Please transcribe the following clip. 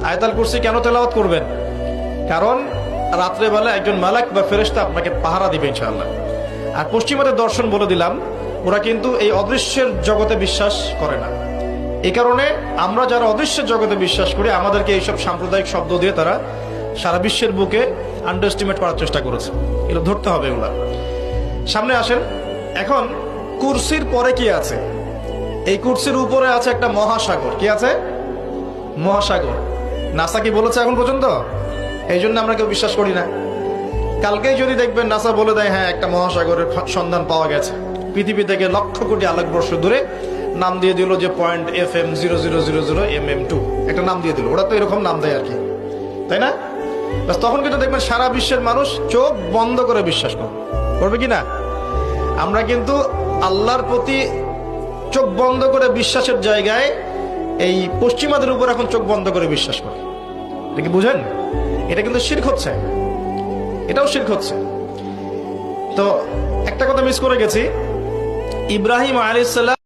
আয়াতুল কুরসি কেন তেলাওয়াত করবেন? কারণ রাত্রেবেলা একজন মালাক বা ফেরেশতা আপনাকে পাহারা দিবে ইনশাআল্লাহ। আর পশ্চিমাদের দর্শন বলে দিলাম, ওরা কিন্তু এই অদৃশ্যের জগতে বিশ্বাস করে না। এই কারণে আমরা যারা অদৃশ্যের জগতে বিশ্বাস করি, আমাদেরকে এইসব সাম্প্রদায়িক শব্দ দিয়ে তারা সারা বিশ্বের বুকে আন্ডারএস্টিমেট করার চেষ্টা করেছে। এগুলো ধরতে হবে। এগুলা সামনে আসেন। এখন কুরসির পরে কি আছে? এই কুরসির উপরে আছে একটা মহাসাগর। কি আছে? মহাসাগর। নাসা কি বলেছে এখন পর্যন্ত? এই জন্য আমরা কেউ বিশ্বাস করি না। কালকেই যদি দেখবেন নাসা বলে দেয় হ্যাঁ একটা মহাসাগরের সন্ধান পাওয়া গেছে, পৃথিবী থেকে লক্ষ কোটি আলোকবর্ষ দূরে, নাম দিয়ে দিল যে .FM0000mm2, একটা নাম দিয়ে দিল। ওরা তো এরকম নাম দেয় আর কি, তাই না? তখন কিন্তু দেখবেন সারা বিশ্বের মানুষ চোখ বন্ধ করে বিশ্বাস করবে কি না? আমরা কিন্তু আল্লাহর প্রতি চোখ বন্ধ করে বিশ্বাসের জায়গায় এই পশ্চিমাদের উপর এখন চোখ বন্ধ করে বিশ্বাস করি। এটা কি বুঝেন? এটা কিন্তু শিরক হচ্ছে, এটাও শিরক হচ্ছে। তো একটা কথা মিস করে গেছি, ইব্রাহিম আলাইহিস সালাম